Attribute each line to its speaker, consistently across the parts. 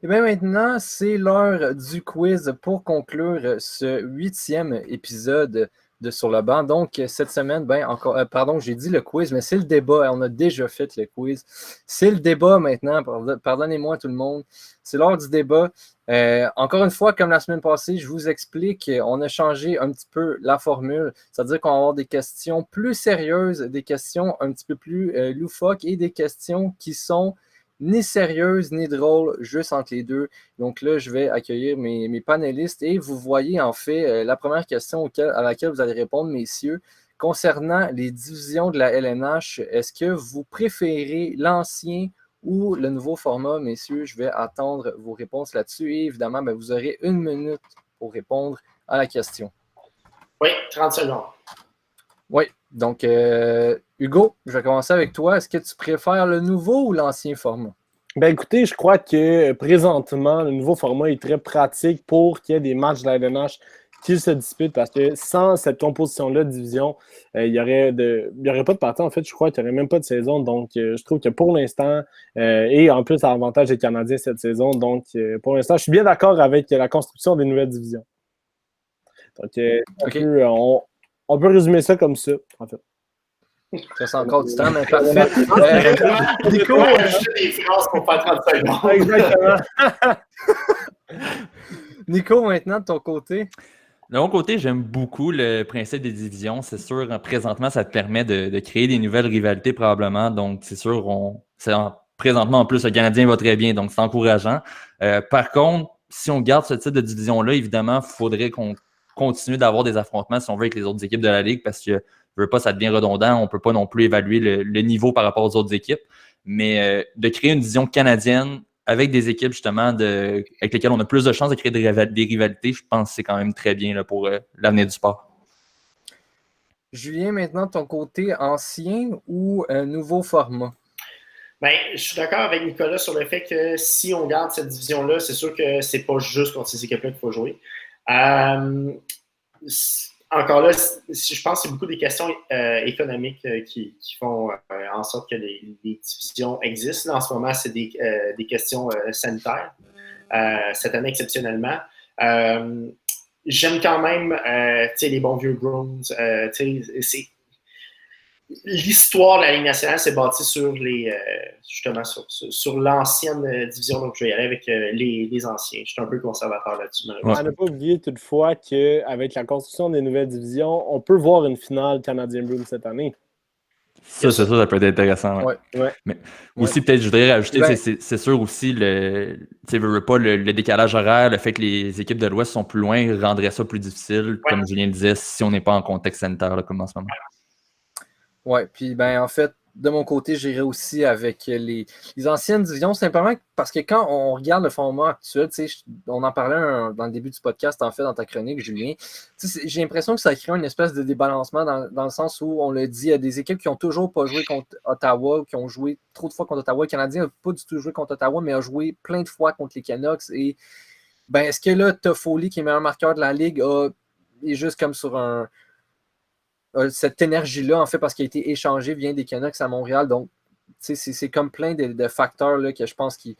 Speaker 1: Et bien maintenant, c'est l'heure du quiz pour conclure ce 8e épisode de Sur le banc. Donc, cette semaine, pardon, j'ai dit le quiz, mais c'est le débat. On a déjà fait le quiz. C'est le débat maintenant. Pardonnez-moi tout le monde. C'est l'heure du débat. Encore une fois, comme la semaine passée, je vous explique, on a changé un petit peu la formule. C'est-à-dire qu'on va avoir des questions plus sérieuses, des questions un petit peu plus loufoques et des questions qui sont ni sérieuse, ni drôle, juste entre les deux. Donc là, je vais accueillir mes panélistes et vous voyez en fait la première question à laquelle vous allez répondre, messieurs. Concernant les divisions de la LNH, est-ce que vous préférez l'ancien ou le nouveau format, messieurs? Je vais attendre vos réponses là-dessus et évidemment, vous aurez 1 minute pour répondre à la question.
Speaker 2: Oui, 30 secondes.
Speaker 1: Oui, donc Hugo, je vais commencer avec toi. Est-ce que tu préfères le nouveau ou l'ancien format?
Speaker 3: Ben écoutez, je crois que présentement, le nouveau format est très pratique pour qu'il y ait des matchs de la LNH qui se disputent parce que sans cette composition-là de division, il n'y aurait pas de partie. En fait, je crois qu'il n'y aurait même pas de saison. Donc, je trouve que pour l'instant, et en plus, l'avantage des Canadiens cette saison. Donc, pour l'instant, je suis bien d'accord avec la construction des nouvelles divisions. Donc, on peut résumer ça comme ça, en fait.
Speaker 1: Ça, c'est encore du temps, mais parfait.
Speaker 2: Nico, je des phrases pour faire 30 secondes.
Speaker 3: Exactement.
Speaker 1: Nico, maintenant, de ton côté?
Speaker 4: De mon côté, j'aime beaucoup le principe des divisions. C'est sûr, présentement, ça te permet de créer des nouvelles rivalités probablement. Donc, c'est sûr, présentement, en plus, le Canadien va très bien, donc c'est encourageant. Par contre, si on garde ce type de division-là, évidemment, il faudrait qu'on continue d'avoir des affrontements si on veut avec les autres équipes de la Ligue parce que je veux pas, ça devient redondant. On ne peut pas non plus évaluer le niveau par rapport aux autres équipes. Mais de créer une division canadienne avec des équipes, justement, avec lesquelles on a plus de chances de créer des rivalités, je pense que c'est quand même très bien là, pour l'avenir du sport.
Speaker 1: Julien, maintenant, ton côté ancien ou nouveau format?
Speaker 2: Bien, je suis d'accord avec Nicolas sur le fait que si on garde cette division-là, c'est sûr que c'est pas juste contre ces équipes-là qu'il faut jouer. Encore là, je pense que c'est beaucoup des questions économiques qui font en sorte que les divisions existent. Là, en ce moment, c'est des questions sanitaires. Cette année, exceptionnellement. J'aime quand même les bons vieux Bruins. L'histoire de la Ligue nationale s'est bâtie sur justement sur l'ancienne division. Donc, je vais y aller avec les anciens. Je suis un peu conservateur là-dessus.
Speaker 3: On n'a pas oublié toutefois qu'avec la construction des nouvelles divisions, on peut voir une finale Canadien Bruins cette année.
Speaker 4: Ça, c'est sûr, ça peut être intéressant.
Speaker 3: Ouais.
Speaker 4: Mais aussi, peut-être, je voudrais rajouter, c'est sûr aussi, le décalage horaire, le fait que les équipes de l'Ouest sont plus loin rendrait ça plus difficile, comme Julien disait, si on n'est pas en contexte sanitaire là, comme en ce moment.
Speaker 1: Oui, puis en fait, de mon côté, j'irai aussi avec les anciennes divisions, simplement parce que quand on regarde le format actuel, on en parlait dans le début du podcast, en fait, dans ta chronique, Julien, j'ai l'impression que ça crée une espèce de débalancement dans le sens où, on le dit, il y a des équipes qui n'ont toujours pas joué contre Ottawa, qui ont joué trop de fois contre Ottawa. Le Canadien n'a pas du tout joué contre Ottawa, mais a joué plein de fois contre les Canucks. Et est-ce que là, Toffoli, qui est meilleur marqueur de la Ligue, est juste comme sur cette énergie-là, en fait, parce qu'il a été échangé, vient des Canucks à Montréal. Donc, c'est comme plein de facteurs là, que je pense qui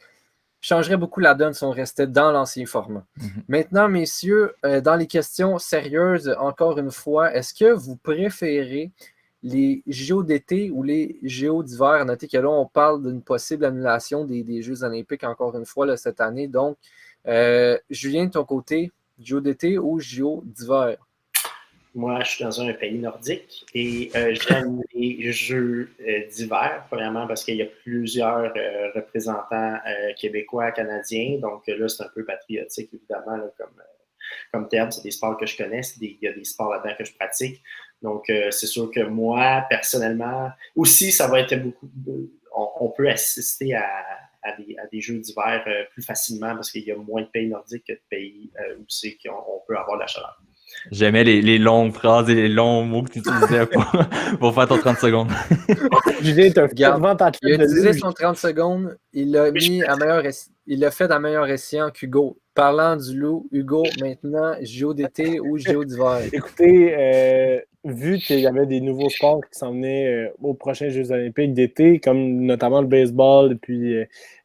Speaker 1: changeraient beaucoup la donne si on restait dans l'ancien format. Mm-hmm. Maintenant, messieurs, dans les questions sérieuses, encore une fois, est-ce que vous préférez les JO d'été ou les JO d'hiver? Notez que là, on parle d'une possible annulation des Jeux olympiques, encore une fois, là, cette année. Donc, Julien, de ton côté, JO d'été ou JO d'hiver?
Speaker 2: Moi, je suis dans un pays nordique et j'aime les Jeux d'hiver, premièrement parce qu'il y a plusieurs représentants québécois, canadiens. Donc là, c'est un peu patriotique, évidemment, là, comme terme. C'est des sports que je connais, il y a des sports là-dedans que je pratique. Donc, c'est sûr que moi, personnellement, aussi, ça va être beaucoup... On peut assister à des Jeux d'hiver plus facilement parce qu'il y a moins de pays nordiques que de pays où c'est qu'on peut avoir de la chaleur.
Speaker 4: J'aimais les longues phrases et les longs mots que tu utilisais pour faire ton 30 secondes.
Speaker 3: Julien est un fervent athlète.
Speaker 1: Il a utilisé son 30 secondes. Il l'a mis il l'a fait à meilleur escient qu'Hugo. Parlant du loup, Hugo, maintenant, JO d'été ou JO d'hiver?
Speaker 3: Écoutez, vu qu'il y avait des nouveaux sports qui s'en venaient aux prochains Jeux olympiques d'été, comme notamment le baseball, puis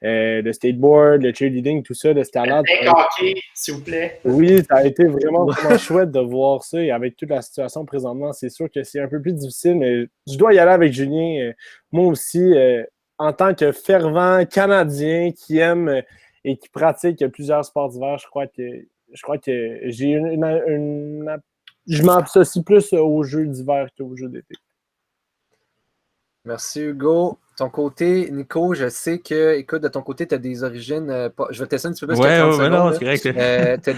Speaker 3: le skateboard, le cheerleading, tout ça, l'escalade.
Speaker 2: Le hockey, s'il vous plaît.
Speaker 3: Oui, ça a été vraiment, vraiment chouette de voir ça. Et avec toute la situation présentement, c'est sûr que c'est un peu plus difficile, mais je dois y aller avec Julien. Moi aussi, en tant que fervent Canadien qui aime et qui pratique plusieurs sports d'hiver, je crois que j'ai je m'associe plus aux jeux d'hiver qu'aux jeux d'été.
Speaker 1: Merci Hugo. Ton côté, Nico, je sais que, écoute, de ton côté, tu as des origines. Je vais tester un petit peu plus que 30 secondes.
Speaker 4: Non, c'est correct.
Speaker 1: Tu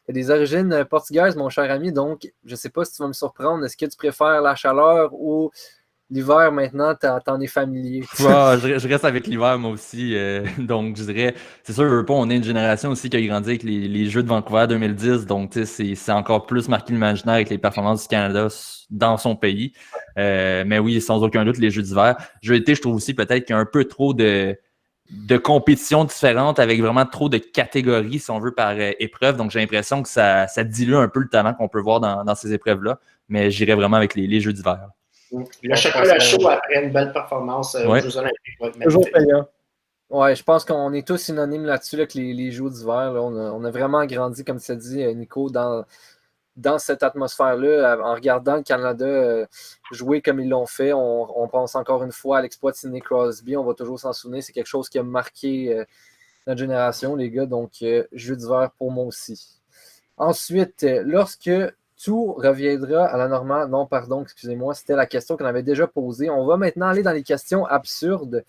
Speaker 1: as des origines portugaises, mon cher ami. Donc, je ne sais pas si tu vas me surprendre. Est-ce que tu préfères la chaleur ou l'hiver maintenant, t'en es familier?
Speaker 4: Je reste avec l'hiver, moi aussi. Donc, je dirais, c'est sûr, on est une génération aussi qui a grandi avec les Jeux de Vancouver 2010. Donc, c'est encore plus marqué l'imaginaire avec les performances du Canada dans son pays. Mais oui, sans aucun doute, les Jeux d'hiver. Jeux d'été, je trouve aussi peut-être qu'il y a un peu trop de compétitions différentes avec vraiment trop de catégories, si on veut, par épreuve. Donc, j'ai l'impression que ça dilue un peu le talent qu'on peut voir dans ces épreuves-là. Mais j'irais vraiment avec les Jeux d'hiver.
Speaker 2: Le chocolat chaud après une belle performance aux Jeux olympiques va être
Speaker 3: Toujours payant.
Speaker 1: Ouais, je pense qu'on est tous synonymes là-dessus, là, que les Jeux d'hiver, là, on a vraiment grandi, comme tu as dit, Nico, dans cette atmosphère-là, en regardant le Canada jouer comme ils l'ont fait. On pense encore une fois à l'exploit de Sidney Crosby. On va toujours s'en souvenir. C'est quelque chose qui a marqué notre génération, les gars. Donc, Jeux d'hiver pour moi aussi. Ensuite, lorsque tout reviendra à la normale. Non, pardon, excusez-moi, c'était la question qu'on avait déjà posée. On va maintenant aller dans les questions absurdes.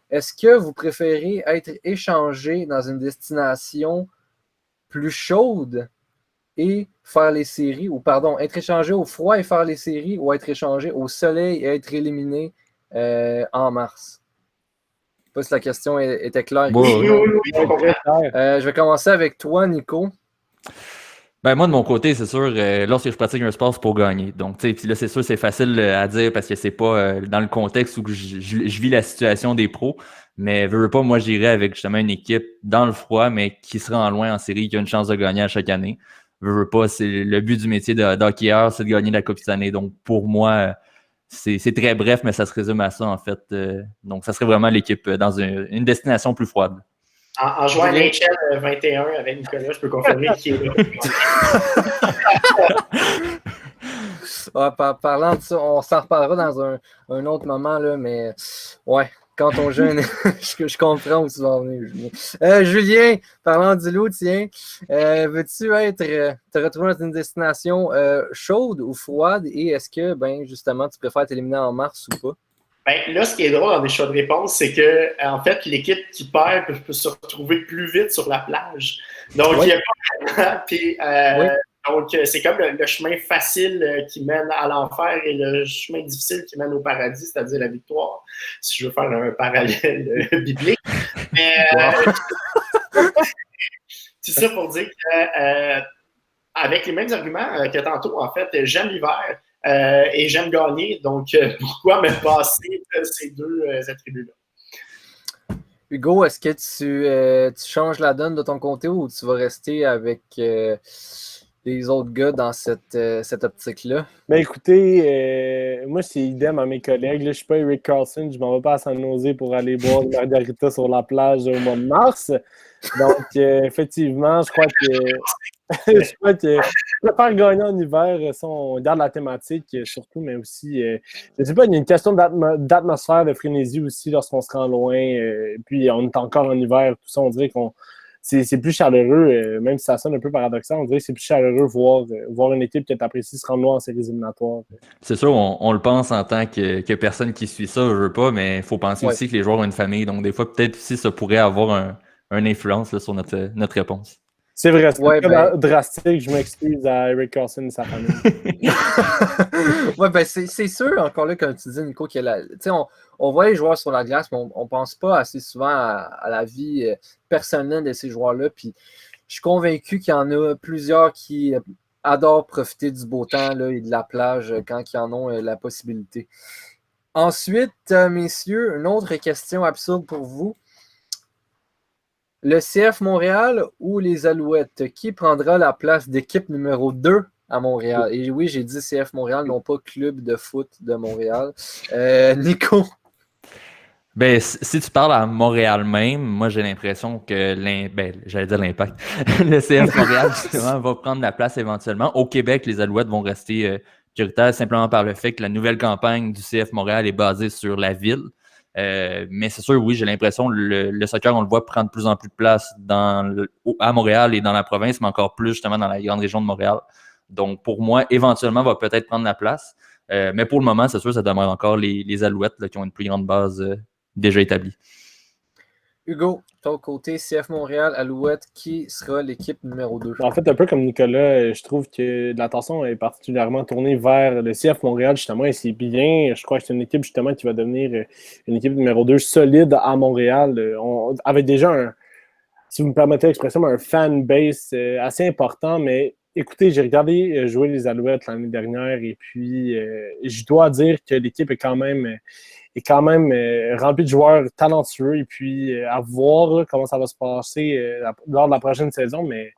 Speaker 1: Est-ce que vous préférez être échangé dans une destination plus chaude et faire les séries, ou pardon, être échangé au froid et faire les séries, ou être échangé au soleil et être éliminé en mars? Je ne sais pas si la question était claire.
Speaker 2: Oui,
Speaker 1: je vais commencer avec toi, Nico.
Speaker 4: Ben moi, de mon côté, c'est sûr, lorsque je pratique un sport, c'est pour gagner. Donc, tu sais, puis là, c'est sûr, c'est facile à dire parce que c'est pas dans le contexte où je vis la situation des pros. Mais veux pas, moi, j'irais avec justement une équipe dans le froid, mais qui sera en loin en série, qui a une chance de gagner à chaque année. Veux pas, c'est le but du métier d'hockeyeur, c'est de gagner la Coupe cette année. Donc, pour moi, c'est très bref, mais ça se résume à ça, en fait. Donc, ça serait vraiment l'équipe dans une destination plus froide.
Speaker 2: En jouant à NHL 21 avec Nicolas, je peux confirmer qu'il est
Speaker 1: là. Parlant de ça, on s'en reparlera dans un autre moment, là, mais ouais, quand on jeune, je comprends où tu vas en venir, Julien. Julien, parlant du loup, tiens, veux-tu te retrouver dans une destination chaude ou froide et est-ce que, ben, justement, tu préfères t'éliminer en mars ou pas?
Speaker 2: Ben, là, ce qui est drôle dans des choix de réponse, c'est que en fait, l'équipe qui perd peut se retrouver plus vite sur la plage. Donc, il n'y a pas puis, donc, c'est comme le chemin facile qui mène à l'enfer et le chemin difficile qui mène au paradis, c'est-à-dire la victoire, si je veux faire un parallèle biblique. Mais c'est ça pour dire que avec les mêmes arguments que tantôt, en fait, j'aime l'hiver. Et j'aime gagner, donc pourquoi me passer de ces deux attributs-là?
Speaker 1: Hugo, est-ce que tu changes la donne de ton côté ou tu vas rester avec les autres gars dans cette optique-là?
Speaker 3: Ben écoutez, moi c'est idem à mes collègues. Là, je ne suis pas Eric Carlson, je m'en vais pas à San Jose pour aller boire une margarita sur la plage au mois de mars. Donc, effectivement, je crois que je préfère gagner en hiver. Ça, on garde la thématique surtout, mais aussi, je sais pas, il y a une question d'atmosphère, de frénésie aussi lorsqu'on se rend loin. Puis, on est encore en hiver, tout ça, on dirait qu'on c'est plus chaleureux, même si ça sonne un peu paradoxal, on dirait que c'est plus chaleureux voir une équipe que tu apprécies se rendre loin en séries éliminatoires.
Speaker 4: C'est sûr, on le pense en tant que personne qui suit ça, je veux pas, mais il faut penser aussi que les joueurs ont une famille. Donc, des fois, peut-être aussi, ça pourrait avoir une influence là, sur notre réponse.
Speaker 3: C'est vrai, c'est drastique. Je m'excuse à Eric Carlson et sa famille.
Speaker 1: Oui, ben c'est sûr, encore là, comme tu dis, Nico, on voit les joueurs sur la glace, mais on ne pense pas assez souvent à la vie personnelle de ces joueurs-là. Puis je suis convaincu qu'il y en a plusieurs qui adorent profiter du beau temps là, et de la plage quand ils en ont la possibilité. Ensuite, messieurs, une autre question absurde pour vous. Le CF Montréal ou les Alouettes, qui prendra la place d'équipe numéro 2 à Montréal. Et oui, j'ai dit CF Montréal, non pas Club de foot de Montréal. Nico?
Speaker 4: Ben, si tu parles à Montréal même, moi j'ai l'impression que j'allais dire l'Impact. Le CF Montréal, justement, va prendre la place éventuellement. Au Québec, les Alouettes vont rester prioritaires simplement par le fait que la nouvelle campagne du CF Montréal est basée sur la ville. Mais c'est sûr, oui, j'ai l'impression que le soccer, on le voit prendre de plus en plus de place à Montréal et dans la province, mais encore plus justement dans la grande région de Montréal. Donc, pour moi, éventuellement, va peut-être prendre la place. Mais pour le moment, c'est sûr, ça demeure encore les Alouettes là, qui ont une plus grande base déjà établie.
Speaker 1: Hugo, ton côté, CF Montréal, Alouette, qui sera l'équipe numéro 2?
Speaker 3: En fait, un peu comme Nicolas, je trouve que l'attention est particulièrement tournée vers le CF Montréal, justement, et c'est bien. Je crois que c'est une équipe, justement, qui va devenir une équipe numéro 2 solide à Montréal. On avait déjà si vous me permettez l'expression, un fan base assez important, mais écoutez, j'ai regardé jouer les Alouettes l'année dernière et puis je dois dire que l'équipe est quand même remplie de joueurs talentueux et puis à voir là, comment ça va se passer lors de la prochaine saison, mais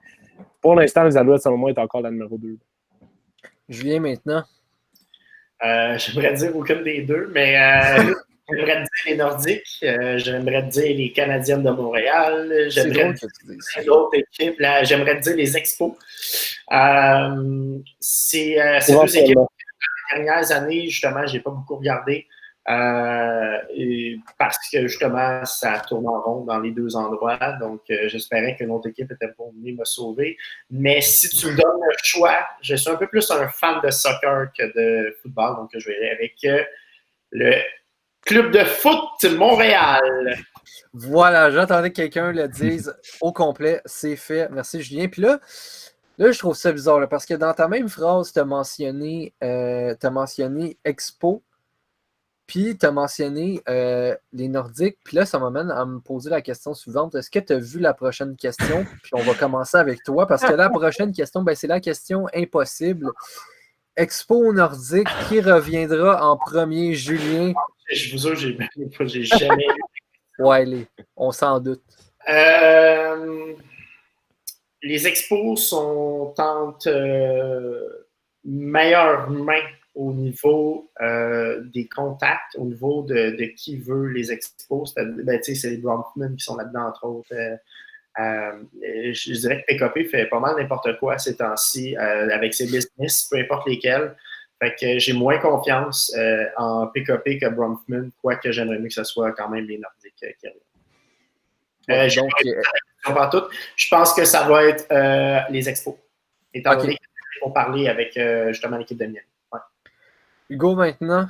Speaker 3: pour l'instant, les Alouettes, selon moi, est encore la numéro 2.
Speaker 1: Julien, maintenant?
Speaker 2: J'aimerais dire aucune des deux, mais j'aimerais dire les Nordiques, j'aimerais dire les Canadiennes de Montréal, j'aimerais dire d'autres équipes, là, j'aimerais dire les Expos. C'est deux équipes que les dernières années, justement, je n'ai pas beaucoup regardé parce que, justement, ça tourne en rond dans les deux endroits. Donc, j'espérais qu'une autre équipe était pour venir me sauver. Mais si tu me donnes le choix, je suis un peu plus un fan de soccer que de football. Donc, je vais aller avec le Club de foot Montréal.
Speaker 1: Voilà, j'attendais que quelqu'un le dise au complet. C'est fait. Merci, Julien. Puis là, je trouve ça bizarre là, parce que dans ta même phrase, tu as mentionné Expo, puis tu as mentionné les Nordiques. Puis là, ça m'amène à me poser la question suivante. Est-ce que tu as vu la prochaine question? Puis on va commencer avec toi, parce que la prochaine question, c'est la question impossible. Expo nordique, qui reviendra en premier, Julien?
Speaker 2: Je vous jure, j'ai jamais vu.
Speaker 1: Ouais, on s'en doute.
Speaker 2: Les Expos sont entre meilleures mains au niveau des contacts, au niveau de qui veut les Expos. C'est les Bronfman qui sont là-dedans, entre autres. Je dirais que PKP fait pas mal n'importe quoi ces temps-ci avec ses business, peu importe lesquels. Fait que j'ai moins confiance en PKP que Bronfman, quoique j'aimerais mieux que ce soit quand même les Nordiques qui reviennent. Je pense que ça va être les Expos, étant donné qu'on parlait avec justement l'équipe de Miami. Ouais.
Speaker 1: Hugo, maintenant?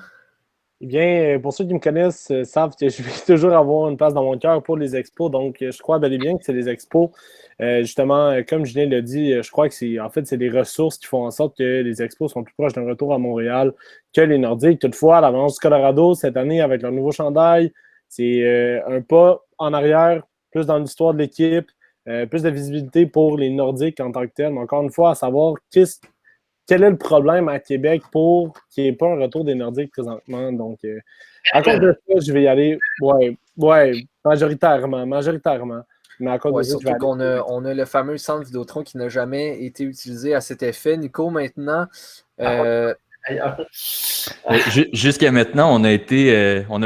Speaker 3: Eh bien, pour ceux qui me connaissent, savent que je vais toujours avoir une place dans mon cœur pour les Expos. Donc, je crois bel et bien que c'est les Expos. Justement, comme Julien l'a dit, je crois que c'est les ressources qui font en sorte que les Expos sont plus proches d'un retour à Montréal que les Nordiques. Toutefois, l'Avalanche du Colorado, cette année, avec leur nouveau chandail, c'est un pas en arrière, plus dans l'histoire de l'équipe, plus de visibilité pour les Nordiques en tant que tel. Mais encore une fois, à savoir quel est le problème à Québec pour qu'il n'y ait pas un retour des Nordiques présentement. Donc, à cause de ça, je vais y aller, majoritairement. Mais à cause de ça,
Speaker 1: surtout qu'on a le fameux centre Vidéotron qui n'a jamais été utilisé à cet effet. Nico, maintenant...
Speaker 4: Jusqu'à maintenant, on a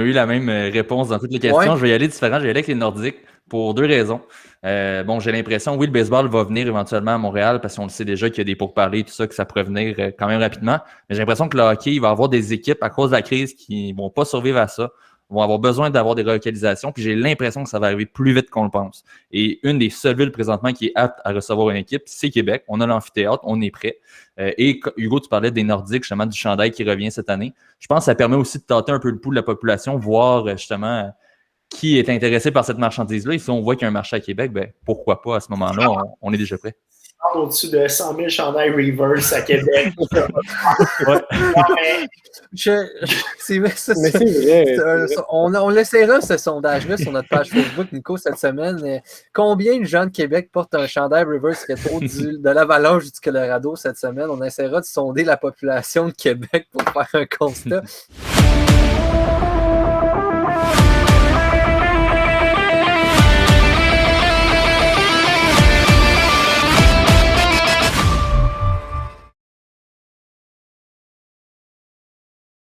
Speaker 4: eu la même réponse dans toutes les questions. Je vais y aller différent. Je vais y aller avec les Nordiques pour deux raisons. J'ai l'impression, oui, le baseball va venir éventuellement à Montréal parce qu'on le sait déjà qu'il y a des pourparlers et tout ça, que ça pourrait venir quand même rapidement. Mais j'ai l'impression que le hockey, il va y avoir des équipes à cause de la crise qui ne vont pas survivre à ça, vont avoir besoin d'avoir des relocalisations. Puis j'ai l'impression que ça va arriver plus vite qu'on le pense. Et une des seules villes présentement qui est apte à recevoir une équipe, c'est Québec. On a l'amphithéâtre, on est prêt. Et Hugo, tu parlais des Nordiques, justement, du chandail qui revient cette année. Je pense que ça permet aussi de tâter un peu le pouls de la population, voir justement qui est intéressé par cette marchandise-là. Et si on voit qu'il y a un marché à Québec, pourquoi pas à ce moment-là, on est déjà prêt.
Speaker 2: Au-dessus de 100 000 chandails reverse à Québec.
Speaker 1: C'est vrai. On l'essaiera, ce sondage-là, sur notre page Facebook, Nico, cette semaine. Combien de gens de Québec portent un chandail reverse rétro de l'Avalanche du Colorado cette semaine? On essaiera de sonder la population de Québec pour faire un constat.